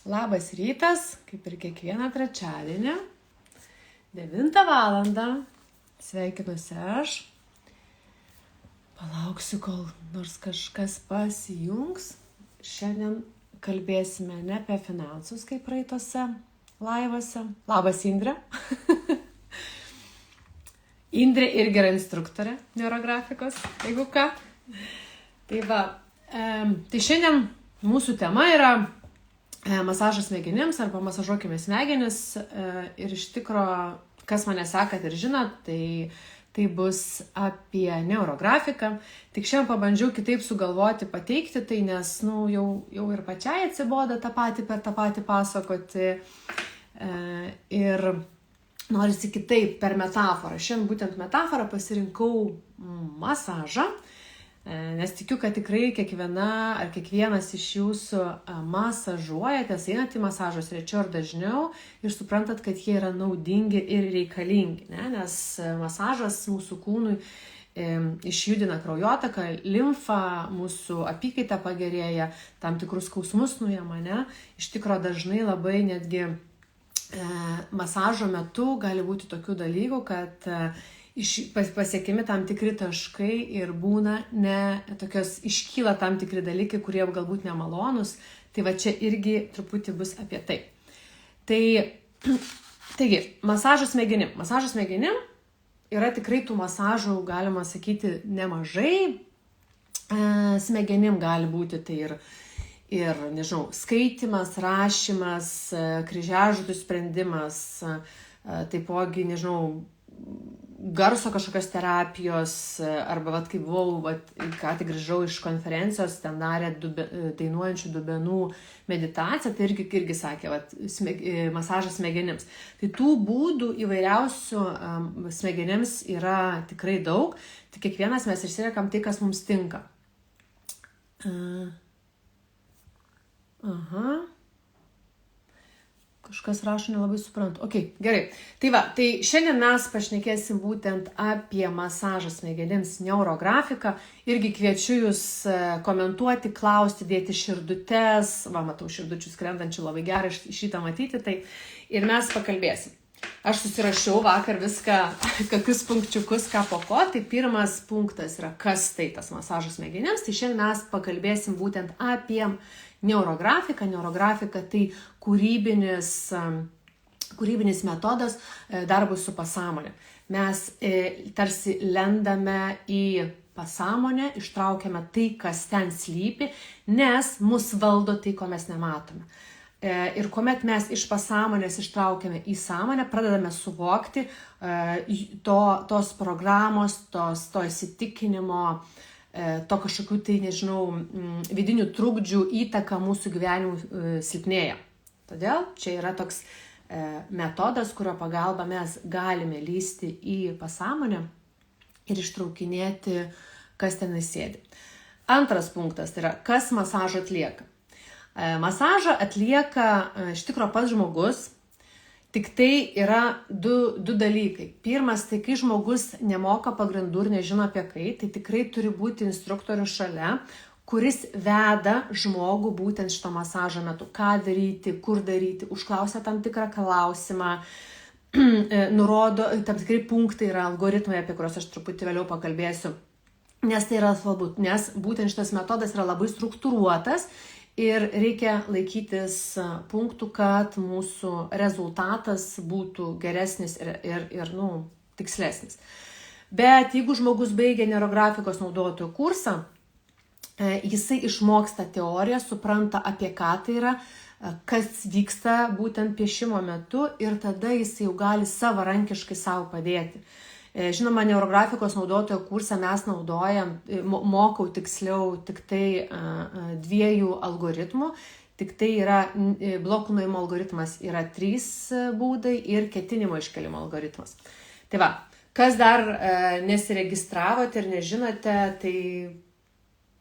Labas rytas, kaip ir kiekvieną trečiadienį, 9 valandą. Sveikinuosi aš. Palauksiu, kol nors kažkas pasijungs. Šiandien kalbėsime ne apie finansus, kaip praeitose laivuose. Labas, Indrė. Indrė irgi yra instruktorė neurografikos, jeigu ką. Tai va, tai šiandien mūsų tema yra masažas smegenims arba masažuokime smegenis. Ir iš tikro, kas mane sekat ir žinot, tai bus apie neurografiką. Tik šiandien pabandžiau kitaip sugalvoti, pateikti tai, nes jau ir pačiai atsiboda tą patį per tą patį pasakoti. Ir norisi kitaip per metaforą. Šiandien būtent metaforą pasirinkau masažą. Nes tikiu, kad tikrai kiekviena ar kiekvienas iš jūsų masažuojatės, einat į masažus rečiau ar dažniau ir suprantat, kad jie yra naudingi ir reikalingi, ne? Nes masažas mūsų kūnui išjudina kraujotaką, limfą, mūsų apykaita pagerėja, tam tikrus skausmus nuima, ne? Iš tikro dažnai labai netgi masažo metu gali būti tokių dalykų, kad pasiekimi tam tikri taškai ir būna iškyla tam tikri dalykai, kurie galbūt nemalonus. Tai va čia irgi truputį bus apie tai. Taigi, masažas smegenim. Masažas smegenim yra tikrai tų masažų, galima sakyti, nemažai. Smegenim gali būti tai ir nežinau, skaitimas, rašymas, kryžiažodžių sprendimas, taipogi, nežinau, garso kažkokios terapijos, arba vat, kai buvau, ką tik grįžau iš konferencijos, ten darė dainuojančių dubenų meditaciją, tai irgi sakė, masažas smegenims. Tai tų būdų įvairiausių smegenims yra tikrai daug, tik kiekvienas mes išsirenkam tai, kas mums tinka. Kažkas rašo, nelabai suprantu. Ok, gerai. Tai šiandien mes pašnekėsim būtent apie masažą smegenims neurografiką. Irgi kviečiu jūs komentuoti, klausti, dėti širdutes. Va, matau širdučių skrendančių, labai gerai šitą matyti. Tai ir mes pakalbėsim. Aš susirašiau vakar viską, kokius punkčiukus, ką po ko. Tai pirmas punktas yra, kas tai tas masažas smegenims. Tai šiandien mes pakalbėsim būtent apie neurografiką. Neurografika tai kūrybinis metodas darbui su pasąmonė. Mes tarsi lendame į pasąmonę, ištraukiame tai, kas ten slypi, nes mus valdo tai, ko mes nematome. Ir kuomet mes iš pasąmonės ištraukiame į sąmonę, pradedame suvokti tos programos, to įsitikinimo, to kažkokių tai, nežinau, vidinių trukdžių įtaka mūsų gyvenimų silpnėja. Todėl čia yra toks metodas, kurio pagalba mes galime lįsti į pasąmonę ir ištraukinėti, kas ten sėdi. Antras punktas tai yra, kas masažą atlieka. Masažą atlieka iš tikro pats žmogus. Tik tai yra du dalykai. Pirmas, tai kai žmogus nemoka pagrindų ir nežino apie kai, tai tikrai turi būti instruktorius šalia, kuris veda žmogų būtent šito masažo metu. Ką daryti, kur daryti, užklausia tam tikrą klausimą, nurodo, tam tikrai punktai yra algoritmai, apie kuriuos aš truputį vėliau pakalbėsiu. Nes tai yra svarbu, nes būtent šitas metodas yra labai struktūruotas. Ir reikia laikytis punktų, kad mūsų rezultatas būtų geresnis ir tikslesnis. Bet jeigu žmogus baigia neurografikos naudotojų kursą, jisai išmoksta teoriją, supranta apie ką tai yra, kas vyksta būtent piešimo metu ir tada jisai jau gali savarankiškai savo padėti. Žinoma, neurografikos naudotojo kursą mes mokau tiksliau tik tai 2 algoritmų. Tik tai yra blokų nuėjimo algoritmas yra 3 būdai ir ketinimo iškelimo algoritmas. Tai va, kas dar nesiregistravote ir nežinote, tai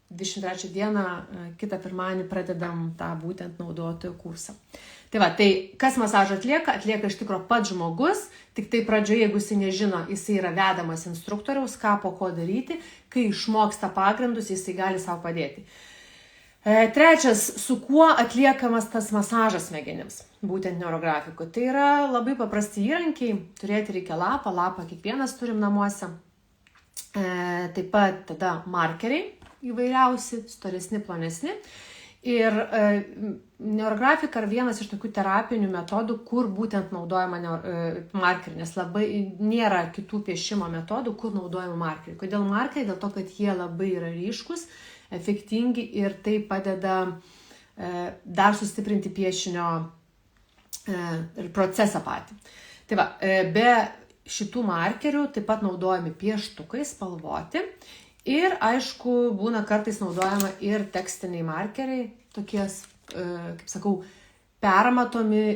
23 dieną, kitą pirmadienį pradedam tą būtent naudotojų kursą. Tai va, tai kas masažą atlieka iš tikro pats žmogus, tik tai pradžioje, jeigu jisai nežino, jisai yra vedamas instruktoriaus, ką po ko daryti, kai išmoksta pagrindus, jisai gali savo padėti. Trečias, su kuo atliekamas tas masažas smegenims, būtent neurografikų. Tai yra labai paprasti įrankiai, turėti reikia lapą kiekvienas turim namuose. Taip pat tada markeriai įvairiausi, storesni, plonesni. Ir neurografika yra vienas iš tokių terapinių metodų, kur būtent naudojama markeriai, nes labai nėra kitų piešimo metodų, kur naudojama markeriai. Kodėl markeriai? Dėl to, kad jie labai yra ryškus, efektingi ir tai padeda dar sustiprinti piešinio procesą patį. Tai va, be šitų markerių taip pat naudojami pieštukai spalvoti ir, aišku, būna kartais naudojama ir tekstiniai markeriai, tokie, kaip sakau, permatomi,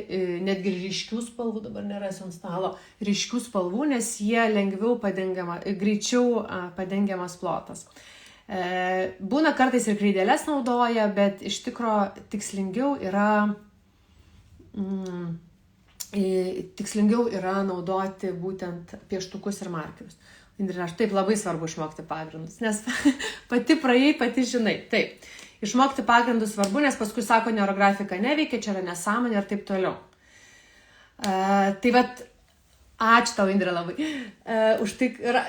netgi ryškių spalvų, dabar nerasiu ant stalo, ryškių spalvų, nes jie lengviau greičiau padengiamas plotas. Būna kartais ir kreideles naudoja, bet iš tikro tikslingiau yra naudoti būtent pieštukus ir markerius. Indrė, aš taip labai svarbu išmokti pagrindus, nes pati praėjai, pati žinai. Taip, išmokti pagrindus svarbu, nes paskui sako, neurografika neveikia, čia yra nesąmonė ir taip toliau. Tai vat, ačiū tau, Indrė, labai.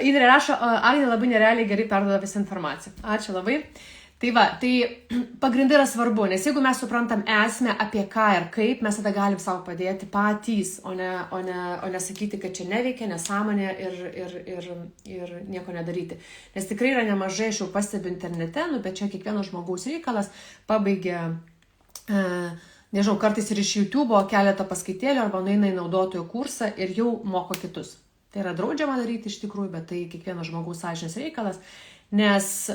Indrė rašo, Agnė labai nerealiai gerai perduoda visą informaciją. Ačiū labai. Tai va, tai pagrindai yra svarbu, nes jeigu mes suprantam esmę apie ką ir kaip, mes tada galim savo padėti patys, o ne sakyti, kad čia neveikia, nesąmonė ir nieko nedaryti. Nes tikrai yra nemažai, aš jau pastebiu internete, bet čia kiekvieno žmogaus reikalas, pabaigia, nežinau, kartais ir iš YouTube keletą paskaitėlių arba nueina į naudotojų kursą ir jau moko kitus. Tai yra draudžiama daryti iš tikrųjų, bet tai kiekvieno žmogaus sąžinės reikalas, nes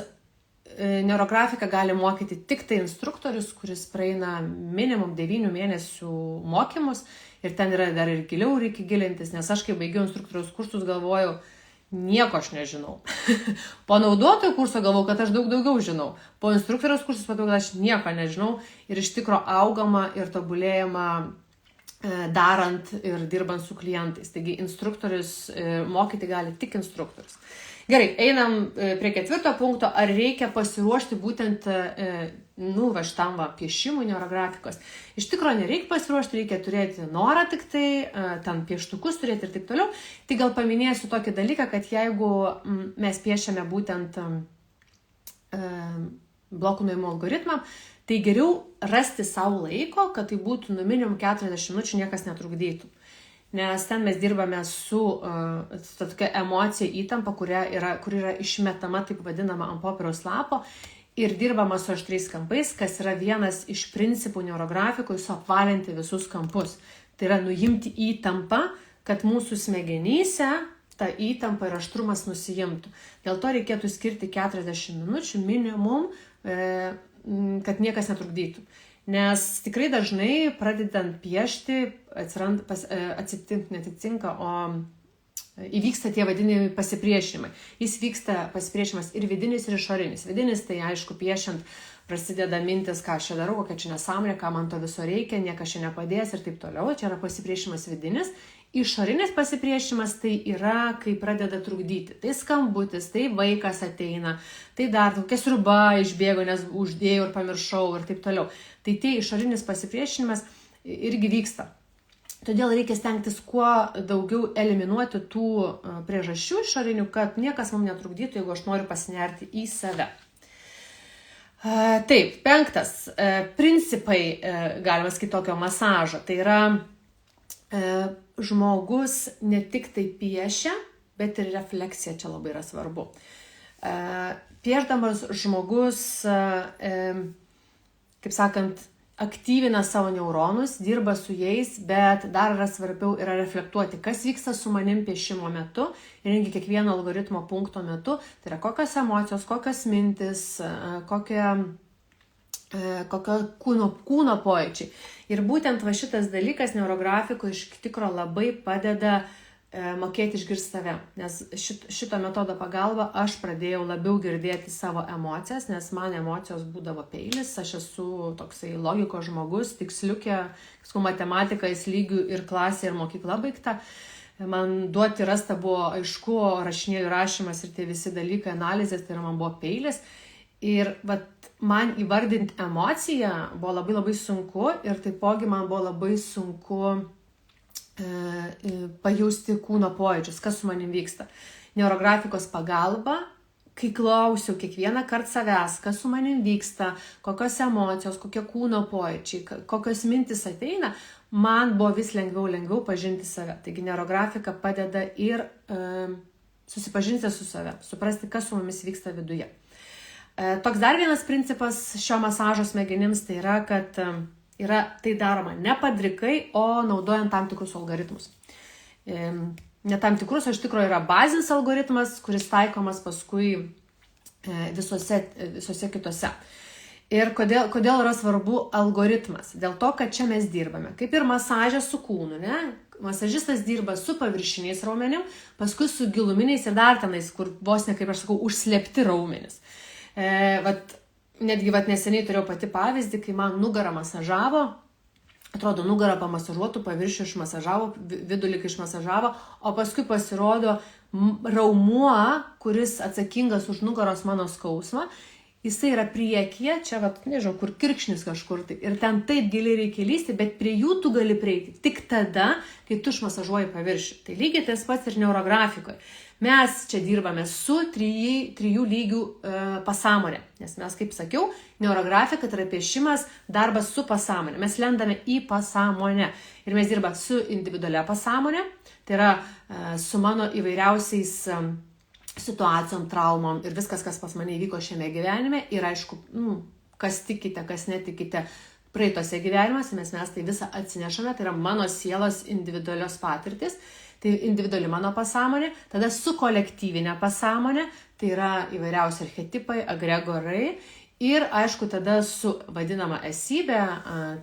neurografika gali mokyti tik tai instruktorius, kuris praeina minimum 9 mėnesių mokymus ir ten yra dar ir giliau reikia gilintis, nes aš kai baigiau instruktoriaus kursus galvojau, nieko aš nežinau. Po naudotojų kurso galvojau, kad aš daug daugiau žinau. Po instruktoriaus kursus matau, kad aš nieko nežinau ir iš tikro augama ir tobulėjama darant ir dirbant su klientais. Taigi instruktorius mokyti gali tik instruktorius. Gerai, einam prie 4 punkto, ar reikia pasiruošti būtent šitam piešimui neurografikos. Iš tikrųjų nereikia pasiruošti, reikia turėti norą tik tai, ten pieštukus turėti ir taip toliau. Tai gal paminėsiu tokį dalyką, kad jeigu mes piešiame būtent blokų nuėjimo algoritmą, tai geriau rasti savo laiko, kad tai būtų minimum 40 minučių niekas netrukdytų. Nes ten mes dirbame su tokia emocija įtampa, kur yra išmetama, taip vadinama, ant popieriaus lapo ir dirbama su aštriais kampais, kas yra vienas iš principų neurografikoje, suapvalinti visus kampus. Tai yra nuimti įtampą, kad mūsų smegenyse ta įtampa ir aštrumas nusijimtų. Dėl to reikėtų skirti 40 minučių minimum, kad niekas netrukdytų. Nes tikrai dažnai pradedant piešti įvyksta tie vadinami pasipriešinimai. Jis vyksta pasipriešinimas ir vidinis, ir išorinis. Vidinis tai aišku piešiant prasideda mintis, ką aš čia darau, kokia čia nesąmonė, ką man to viso reikia, niekas čia nepadės ir taip toliau. Čia yra pasipriešinimas vidinis. Išorinis pasipriešinimas tai yra, kai pradeda trukdyti. Tai skambutis, tai vaikas ateina, tai dar kokia sriuba išbėgo, nes uždėjau ir pamiršau ir taip toliau. Tai išorinis pasipriešinimas irgi vyksta. Todėl reikia stengtis kuo daugiau eliminuoti tų priežasčių išorinių, kad niekas mums netrukdytų, jeigu aš noriu pasinerti į save. Taip, 5. Principai, galima sakyti, tokio masažo. Tai yra žmogus ne tik tai piešia, bet ir refleksija čia labai yra svarbu. Piešdamas žmogus, kaip sakant, aktyvina savo neuronus, dirba su jais, bet dar yra svarbiau yra reflektuoti, kas vyksta su manim piešimo metu ir irgi kiekvieno algoritmo punkto metu, tai yra kokios emocijos, kokios mintis, kokie kūno pojūčiai. Ir būtent šitas dalykas neurografikoje iš tikro labai padeda mokėti išgirsti save, nes šito metodo pagalba aš pradėjau labiau girdėti savo emocijas, nes man emocijos būdavo peilis, aš esu toksai logikos žmogus, tiksliukė, matematikais lygių ir klasė ir mokykla baigta. Man duoti rasta buvo aišku, rašinėlių rašymas ir tie visi dalykai, analizės, tai man buvo peilis. Ir man įvardinti emociją buvo labai labai sunku ir taipogi man buvo labai sunku pajausti kūno pojūčius, kas su manim vyksta. Neurografikos pagalba, kai klausiau kiekvieną kartą savęs, kas su manim vyksta, kokios emocijos, kokie kūno pojūčiai, kokios mintis ateina, man buvo vis lengviau pažinti save. Taigi neurografika padeda ir susipažinti su save, suprasti, kas su mumis vyksta viduje. Toks dar vienas principas šio masažo smegenims tai yra, kad tai daroma ne padrikai, o naudojant tam tikrus algoritmus. Ne tam tikrus, o iš tikrųjų yra bazinis algoritmas, kuris taikomas paskui visose kitose. Ir kodėl yra svarbu algoritmas? Dėl to, kad čia mes dirbame. Kaip ir masažė su kūnu, ne? Masažistas dirba su paviršiniais raumenim, paskui su giluminiais ir dar tenais, kur vos ne, kaip aš sakau, užslėpti raumenis. Netgi neseniai turėjau pati pavyzdį, kai man nugarą masažavo, atrodo, nugarą pamasažuotų, paviršių išmasažavo, vidų lyg išmasažavo, o paskui pasirodo raumuo, kuris atsakingas už nugaros mano skausmą, jisai yra priekyje, čia, nežinau, kur kirkšnis kažkur tai, ir ten taip giliai reikia lysti, bet prie jų tu gali prieiti tik tada, kai tu išmasažuoji paviršių. Tai lygiai tas pats ir neurografikoje. Mes čia dirbame su trijų lygių pasąmonė, nes mes, kaip sakiau, neurografika tai yra piešimas, darbas su pasąmonė. Mes lendame į pasąmonę ir mes dirbame su individualia pasąmonė, tai yra su mano įvairiausiais situacijom, traumom ir viskas, kas pas mane įvyko šiame gyvenime ir aišku, kas tikite, kas netikite praeitose gyvenimuose, mes tai visą atsinešame, tai yra mano sielos individualios patirtis. Tai individuali mano pasąmonė, tada su kolektyvinė pasąmonė, tai yra įvairiausi archetipai, agregorai ir aišku tada su vadinama esybė,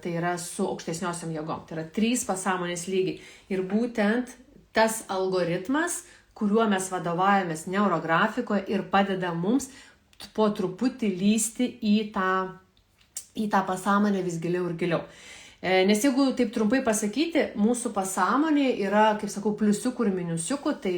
tai yra su aukštesniosiom jėgom, tai yra 3 pasąmonės lygiai. Ir būtent tas algoritmas, kuriuo mes vadovaujamės neurografikoje ir padeda mums po truputį lysti į tą pasąmonę vis giliau ir giliau. Nes jeigu taip trumpai pasakyti, mūsų pasąmonė yra, kaip sakau, pliusiukų ir minusiukų, tai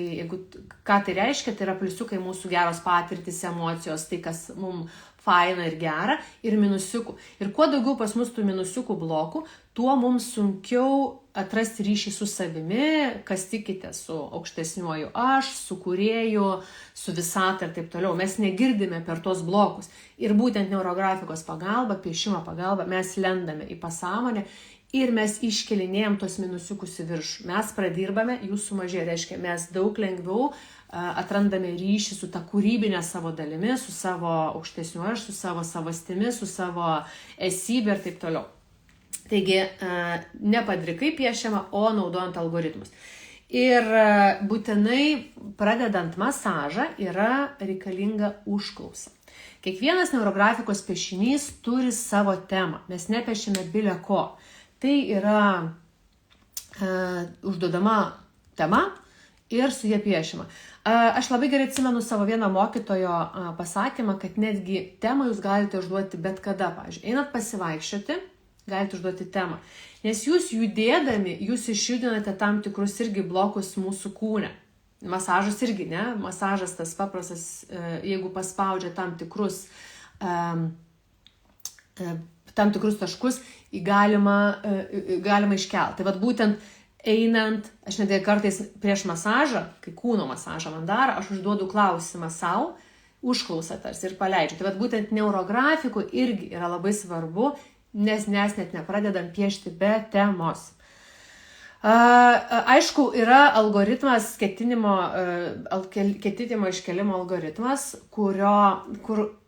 ką tai reiškia, tai yra pliusiukai mūsų geros patirtis, emocijos, tai kas mums faina ir gera, ir minusiukų. Ir kuo daugiau pas mus tų minusiukų blokų, tuo mums sunkiau atrasti ryšį su savimi, kas tikite, su aukštesniuoju aš, su kūrėju, su visata ir taip toliau. Mes negirdime per tos blokus. Ir būtent neurografikos pagalba, piešimo pagalba, mes lendame į pasąmonę ir mes iškelinėjom tos minusiukus į viršų. Mes pradirbame, jų sumažėja, reiškia, mes daug lengviau atrandame ryšį su ta kūrybinė savo dalimi, su savo aukštesniu aš, su savo savastimi, su savo esybė ir taip toliau. Taigi, ne padrikai piešiama, o naudojant algoritmus. Ir būtinai pradedant masažą yra reikalinga užklausa. Kiekvienas neurografikos piešinys turi savo temą. Mes nepiešime bile ko. Tai yra užduodama tema ir su jie piešima. Aš labai gerai atsimenu savo vieno mokytojo pasakymą, kad netgi temą jūs galite užduoti bet kada. Pavyzdžiui, einat pasivaikščioti, galite užduoti temą. Nes jūs judėdami, jūs išjudinate tam tikrus irgi blokus mūsų kūne. Masažas irgi, ne? Masažas tas paprastas, jeigu paspaudžia tam tikrus taškus, galima iškelti. Tai būtent einant, aš net kartais prieš masažą, kai kūno masažą man daro, aš užduodu klausimą savo, užklausą tarsi ir paleidžiu. Tai būtent neurografikų irgi yra labai svarbu, nes mes net nepradedam piešti be temos. Aišku, yra algoritmas, ketinimo iškelimo algoritmas, kur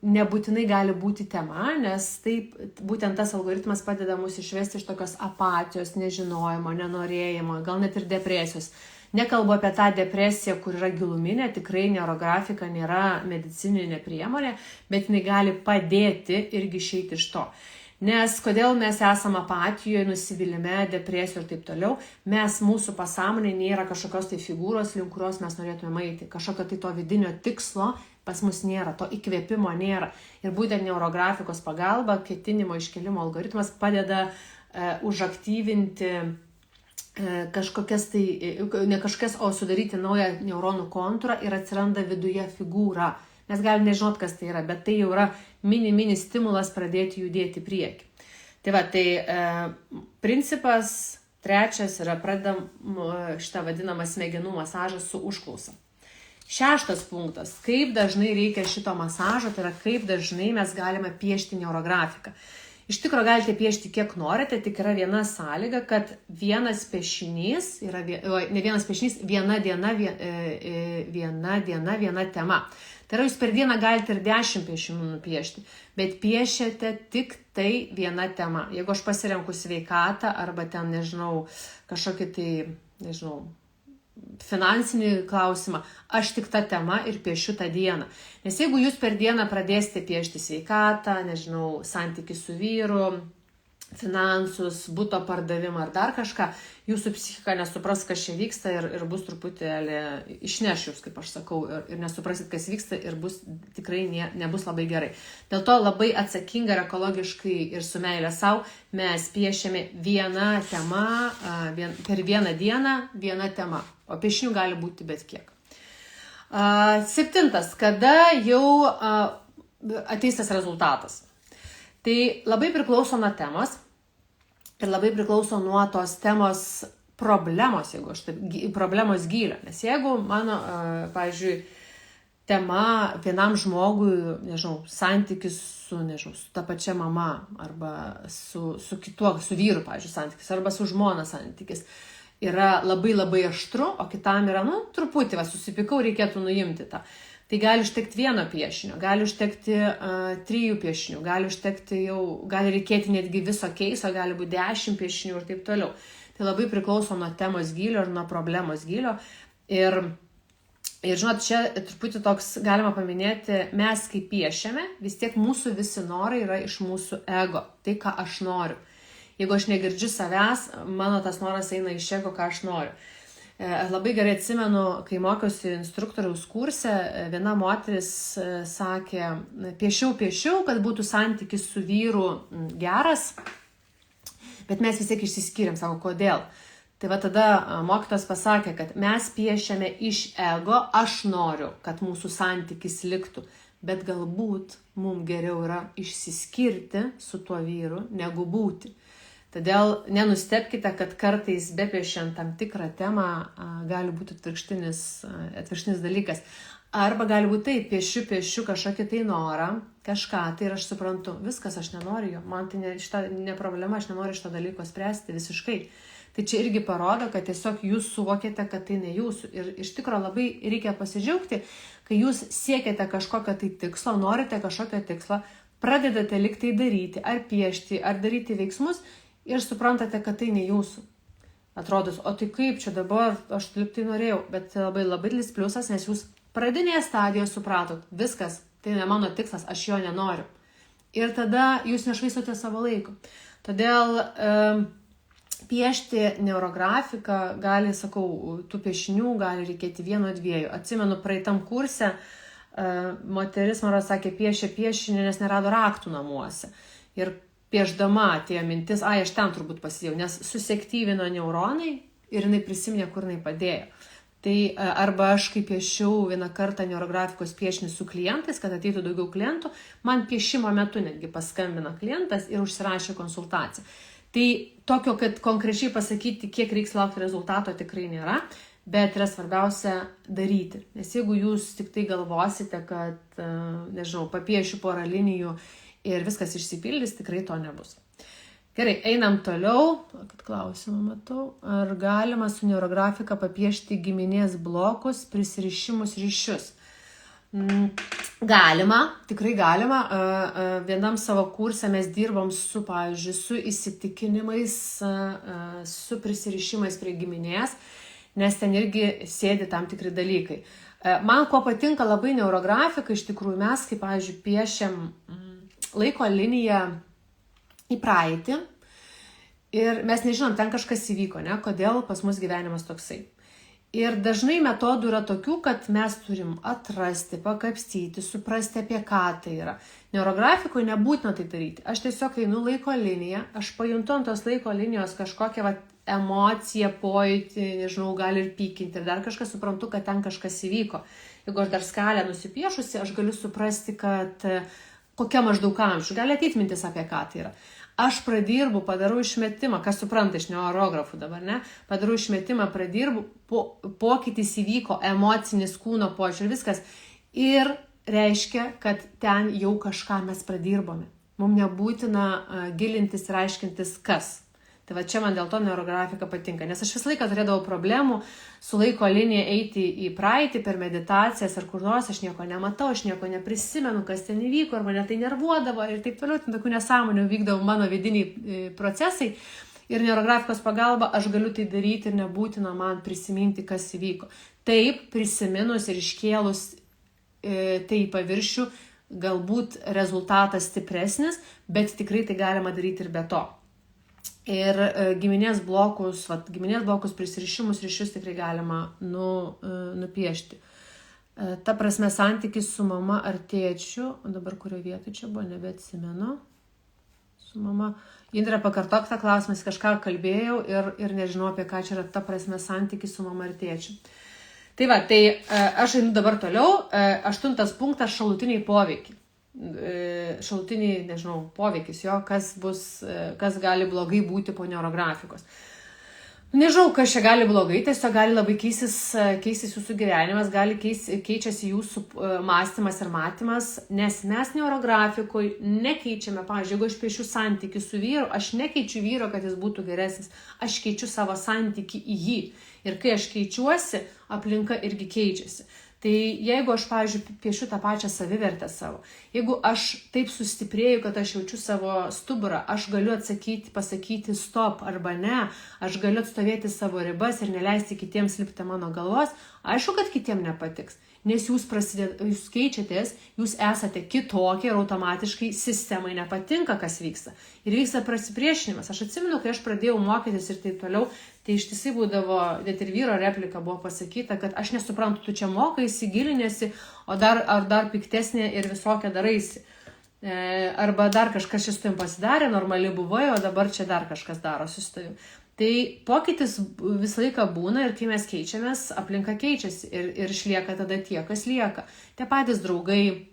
nebūtinai gali būti tema, nes taip, būtent tas algoritmas padeda mus išvesti iš tokios apatijos, nežinojimo, nenorėjimo, gal net ir depresijos. Nekalbu apie tą depresiją, kur yra giluminė, tikrai neurografika nėra medicininė priemonė, bet jinai gali padėti irgi išeiti iš to. Nes kodėl mes esame apatijoje, nusivylime, depresijoje ir taip toliau, mūsų pasąmonė nėra kažkokios tai figūros, link kurios mes norėtume eiti. Kažkokio tai to vidinio tikslo pas mus nėra, to įkvėpimo nėra. Ir būtent neurografikos pagalba, ketinimo iškelimo algoritmas padeda užaktyvinti kažkokias tai, ne kažkokias, o sudaryti naują neuronų kontūrą ir atsiranda viduje figūra. Mes galime nežinot, kas tai yra, bet tai jau yra mini stimulas pradėti judėti į priekį. Tai va, tai principas trečias yra pradedam šitą vadinamą smegenų masažą su užklausa. 6 punktas, kaip dažnai reikia šito masažo, tai yra kaip dažnai mes galime piešti neurografiką. Iš tikrųjų galite piešti kiek norite, tik yra viena sąlyga, kad vienas piešinys, viena diena, viena tema. Tai yra, jūs per dieną galite ir 10 piešinių nupiešti, bet piešiate tik tai viena tema. Jeigu aš pasirenku sveikatą arba ten, nežinau, kažkokį tai, nežinau, finansinį klausimą, aš tik tą temą ir piešiu tą dieną. Nes jeigu jūs per dieną pradėsite piešti sveikatą, nežinau, santykį su vyru, finansus, buto pardavimą ar dar kažką, jūsų psichika nesupras, kas čia vyksta ir bus truputėlį išneš jūs, kaip aš sakau, ir nesuprasit, kas vyksta ir bus tikrai nebus labai gerai. Dėl to labai atsakinga ir ekologiškai ir su meilė savo mes piešiame vieną temą, per vieną dieną viena tema, o piešinių gali būti bet kiek. 7. Kada jau ateis tas rezultatas? Tai labai priklauso nuo temos ir labai priklauso nuo tos temos problemos, problemos gylio. Nes jeigu mano, pavyzdžiui, tema vienam žmogui, nežinau, santykis su ta pačia mama arba su vyru, pavyzdžiui, santykis arba su žmona santykis yra labai aštru, o kitam yra, truputį, susipykau, reikėtų nuimti tą. Tai gali užtekti vieno piešinio, gali užtekti 3 piešinių, gali reikėti netgi viso keiso, gali būti 10 piešinių ir taip toliau. Tai labai priklauso nuo temos gylio ir nuo problemos gylio. Ir žinot, čia truputį toks galima paminėti, mes kai piešiame, vis tiek mūsų visi norai yra iš mūsų ego, tai ką aš noriu. Jeigu aš negirdžiu savęs, mano tas noras eina iš ego, ką aš noriu. Labai gerai atsimenu, kai mokiausi instruktoriaus kurse, viena moteris sakė, piešiau, kad būtų santykis su vyru geras, bet mes vis tiek išsiskyrėm, sako, kodėl. Tai va tada mokytojas pasakė, kad mes piešiame iš ego, aš noriu, kad mūsų santykis liktų, bet galbūt mums geriau yra išsiskirti su tuo vyru, negu būti. Todėl nenustebkite, kad kartais bepiešiant tam tikrą temą gali būti atvirkštinis dalykas. Arba gali būti taip, piešiu kažkokį tai norą, kažką, tai ir aš suprantu, viskas, aš nenoriu jo, man tai ne problema, aš nenoriu šito dalyko spręsti visiškai. Tai čia irgi parodo, kad tiesiog jūs suvokėte, kad tai ne jūsų. Ir iš tikrųjų labai reikia pasidžiaugti, kai jūs siekiate kažkokio tai tikslo, norite kažkokio tikslo, pradedate liktai daryti, ar piešti, ar daryti veiksmus, ir suprantate, kad tai ne jūsų. Atrodus, o tai kaip čia dabar, aš liktai norėjau, bet labai didelis pliusas, nes jūs pradinėje stadijoje supratot, viskas, tai ne mano tikslas, aš jo nenoriu. Ir tada jūs nešvaistote savo laiko. Todėl piešti neurografiką gali, sakau, tų piešinių gali reikėti 1-2. Atsimenu, praeitam kurse moteris man sakė, piešė piešinį, nes nerado raktų namuose. Ir pieždama atėjo mintis, aš ten turbūt pasidėjau, nes susiaktyvino neuronai ir jinai prisiminė, kur jinai padėjo. Tai arba aš kaip piešiau vieną kartą neurografikos piešinį su klientais, kad ateitų daugiau klientų, man piešimo metu netgi paskambina klientas ir užsirašė konsultaciją. Tai tokio, kad konkrečiai pasakyti, kiek reiks laukti rezultato, tikrai nėra, bet yra svarbiausia daryti. Nes jeigu jūs tik tai galvosite, kad, nežinau, papiešiu porą linijų ir viskas išsipildys, tikrai to nebus. Gerai, einam toliau. Kad klausimą matau. Ar galima su neurografika papiešti giminės blokus, prisirišimus, ryšius? Galima, tikrai galima. Vienam savo kurse mes dirbom su, pavyzdžiui, su įsitikinimais, su prisirišimais prie giminės, nes ten irgi sėdi tam tikri dalykai. Man ko patinka labai neurografika, iš tikrųjų mes, kaip, pavyzdžiui, piešiam laiko liniją į praeitį ir mes nežinom, ten kažkas įvyko, kodėl pas mus gyvenimas toksai. Ir dažnai metodų yra tokių, kad mes turim atrasti, pakapstyti, suprasti, apie ką tai yra. Neurografikoje nebūtina tai daryti. Aš tiesiog einu laiko liniją, aš pajuntu ant tos laiko linijos kažkokią emociją, pojūtį, nežinau, gali ir pykinti, ir dar kažkas suprantu, kad ten kažkas įvyko. Jeigu aš dar skalę nusipiešusi, aš galiu suprasti, kad kokia maždaug amžių, gali ateiti mintis apie ką tai yra. Aš pradirbu, padarau išmetimą, kas supranta iš neurografų dabar, ne? Padarau išmetimą, pradirbu, pokytis įvyko, emocinis kūno požiūrį, viskas. Ir reiškia, kad ten jau kažką mes pradirbome. Mums nebūtina gilintis ir aiškintis kas. Tai va čia man dėl to neurografika patinka, nes aš visą laiką turėdavau problemų su laiko linija eiti į praeitį per meditacijas ar kur nors, aš nieko nematau, aš nieko neprisimenu, kas ten įvyko, ar mane tai nervuodavo ir taip toliau, ten tokių nesąmonių vykdavo mano vidiniai procesai ir neurografikos pagalba aš galiu tai daryti ir nebūtina man prisiminti, kas įvyko. Taip, prisiminus ir iškėlus tai į paviršių, galbūt rezultatas stipresnis, bet tikrai tai galima daryti ir be to. Ir giminės blokus, prisirišimus, ryšius tikrai galima nupiešti. Ta prasme, santykis su mama ar tėčiu, dabar kurioje vietoje čia buvo, nebeatsimenu, su mama. Indrė, pakartok tą klausimą, kažką kalbėjau ir nežinau, apie ką čia yra ta prasme santykis su mama ar tėčiu. Tai va, tai aš einu dabar toliau. 8 punktas, šalutiniai poveikiai. Šalutiniai, nežinau, poveikis jo, kas gali blogai būti po neurografikos. Nežinau, kas čia gali blogai, tiesiog gali labai keistis jūsų gyvenimas, keičiasi jūsų mąstymas ir matymas, nes mes neurografikoje nekeičiame, pavyzdžiui, jeigu aš piešiu santykį su vyru, aš nekeičiu vyro, kad jis būtų geresnis, aš keičiu savo santykį į jį. Ir kai aš keičiuosi, aplinka irgi keičiasi. Tai jeigu aš, pavyzdžiui, piešiu tą pačią savivertę savo, jeigu aš taip sustiprėju, kad aš jaučiu savo stuburą, aš galiu pasakyti stop arba ne, aš galiu atstovėti savo ribas ir neleisti kitiems lipti mano galvos, aišku, kad kitiems nepatiks, nes jūs keičiatės, jūs esate kitokie ir automatiškai sistemai nepatinka, kas vyksta. Ir vyksta prasipriešinimas. Aš atsimenu, kai aš pradėjau mokytis ir taip toliau, tai ištisai būdavo, net ir vyro replika buvo pasakyta, kad aš nesuprantu, tu čia mokaisi, gilinėsi, ar dar piktesnė ir visokia daraisi. Arba dar kažkas čia su tavim pasidarė, normali buvai, o dabar čia dar kažkas darosi su tavim. Tai pokytis visą laiką būna ir kai mes keičiamės, aplinka keičiasi ir išlieka tada tie, kas lieka. Tie patys draugai,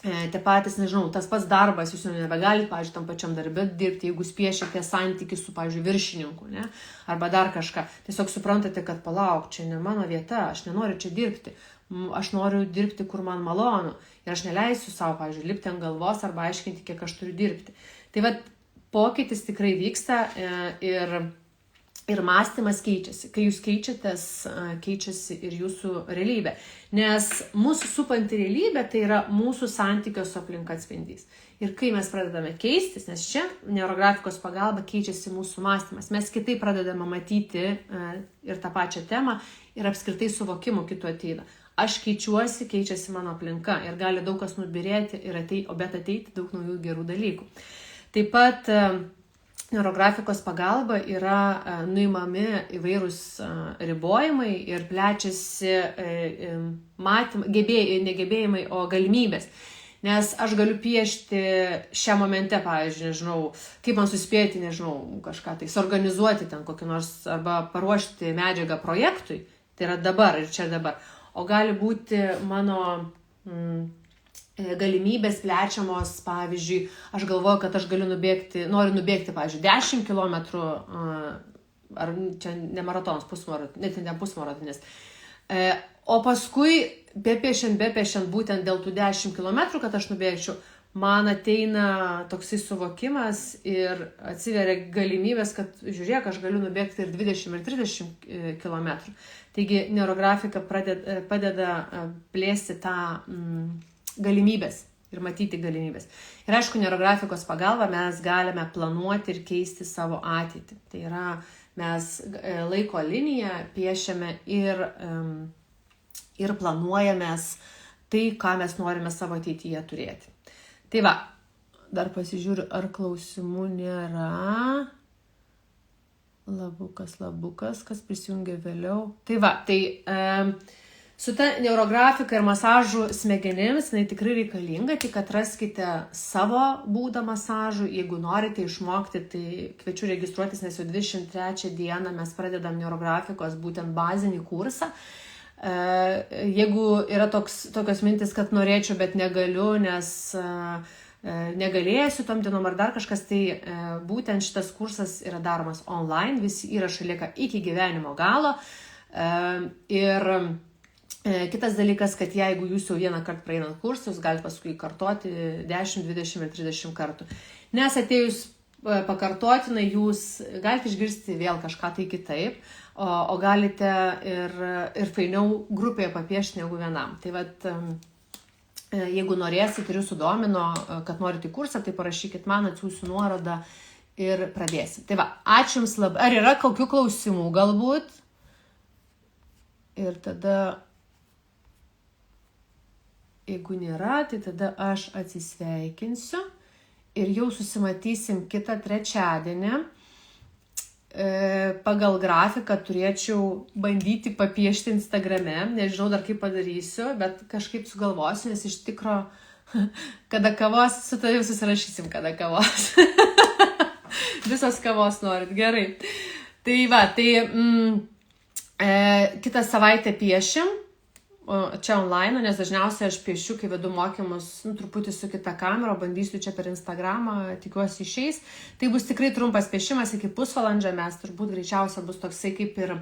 tie patys, nežinau, tas pats darbas, jūs jau nebegalite, pavyzdžiui, tam pačiam darbe dirbti, jeigu spiešiate santykių su, pavyzdžiui, viršininku, ne? Arba dar kažką. Tiesiog suprantate, kad palauk, čia ne mano vieta, aš nenoriu čia dirbti. Aš noriu dirbti, kur man malonu. Ir aš neleisiu savo, pavyzdžiui, lipti ant galvos arba aiškinti, kiek aš turiu dirbti. Tai vat pokytis tikrai vyksta ir mąstymas keičiasi. Kai jūs keičiatės, keičiasi ir jūsų realybė. Nes mūsų supanti realybė tai yra mūsų santykio su aplinka atspindys. Ir kai mes pradedame keistis, nes čia neurografikos pagalba keičiasi mūsų mąstymas, mes kitaip pradedame matyti ir tą pačią temą ir apskritai suvokimo kitų ateina. Aš keičiuosi, keičiasi mano aplinka ir gali daug kas nubirėti, bet ateiti daug naujų gerų dalykų. Taip pat neurografikos pagalba yra nuimami įvairūs ribojimai ir plečiasi negebėjimai, o galimybės. Nes aš galiu piešti šią momente, pavyzdžiui, nežinau, kaip man suspėti, nežinau, kažką tai suorganizuoti ten kokį nors arba paruošti medžiagą projektui, tai yra dabar ir čia dabar. O gali būti mano galimybės plečiamos, pavyzdžiui, aš galvoju, kad aš noriu nubėgti, pavyzdžiui, 10 km, ar čia ne maratonas, net ne pusmaratonis. O paskui, bepiešiant būtent dėl tų 10 km, kad aš nubėgčiau, man ateina toksai suvokimas ir atsiveria galimybės, kad žiūrėk, aš galiu nubėgti ir 20 ir 30 km. Taigi neurografika padeda plėsti tą galimybės ir matyti galimybės. Ir aišku, neurografikos pagalba mes galime planuoti ir keisti savo ateitį. Tai yra, mes laiko liniją piešiame ir planuojamės tai, ką mes norime savo ateityje turėti. Tai va, dar pasižiūriu, ar klausimų nėra. labukas, kas prisijungia vėliau. Tai va, su ta neurografika ir masažų smegenims, jinai tikrai reikalinga, tik atraskite savo būdą masažų. Jeigu norite išmokti, tai kviečiu registruotis, nes jau 23 dieną mes pradedam neurografikos būtent bazinį kursą. Jeigu yra tokios mintis, kad norėčiau, bet negaliu, nes negalėsiu tom dienom ar dar kažkas, tai būtent šitas kursas yra daromas online, visi įrašai lieka iki gyvenimo galo. Ir kitas dalykas, kad jeigu jūs jau vieną kartą praeinat kursą, jūs galite paskui kartoti 10, 20 ir 30 kartų. Nes atėjus pakartotinai jūs galite išgirsti vėl kažką tai kitaip, o galite ir fainiau grupėje papiešti negu vienam. Tai vat, jeigu norėsit ir jūsų domino, kad norite į kursą, tai parašykit man, atsiųsiu nuorodą ir pradėsim. Tai va, ačiū Jums labai. Ar yra kokių klausimų galbūt? Ir tada, jeigu nėra, tai tada aš atsisveikinsiu ir jau susimatysim kitą trečiadienį. Pagal grafiką turėčiau bandyti papiešti Instagrame, nežinau dar kaip padarysiu, bet kažkaip sugalvosiu, nes iš tikro, kada kavos, su tavim susirašysim, kada kavos. Visos kavos norit, gerai. Tai va, kitą savaitę piešim, čia online, nes dažniausiai aš piešiu, kai vedu mokymus, truputį su kita kamera, bandysiu čia per Instagramą, tikiuosi išeis. Tai bus tikrai trumpas piešimas, iki pusvalandžio, mes turbūt greičiausia bus toksai kaip ir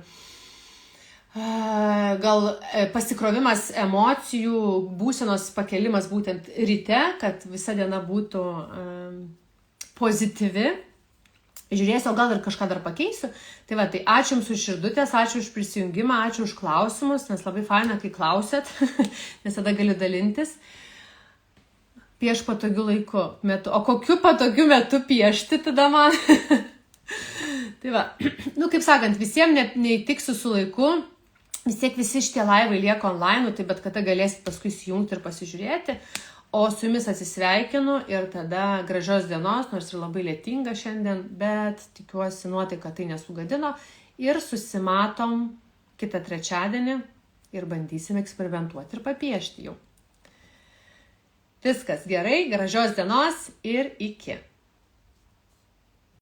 gal pasikrovimas emocijų, būsenos pakelimas būtent ryte, kad visa diena būtų pozityvi. Žiūrėsiu, o gal ir kažką dar pakeisiu. Tai va, tai ačiū Jums už širdutės, ačiū už prisijungimą, ačiū už klausimus, nes labai faina, kai klausėt, nes tada gali dalintis. Pieš patogiu laiku, metu. O kokiu patogiu metu piešti tada man? Tai va, kaip sakant, visiems neįtiksiu su laiku, vis tiek visi šitie laivai lieka online, tai bet kada galėsit paskui įsijungti ir pasižiūrėti. O su Jumis atsisveikinu ir tada gražios dienos, nors ir labai lietinga šiandien, bet tikiuosi nuotaika tai nesugadino. Ir susimatom kitą trečiadienį ir bandysim eksperimentuoti ir papiešti jau. Viskas gerai, gražios dienos ir iki.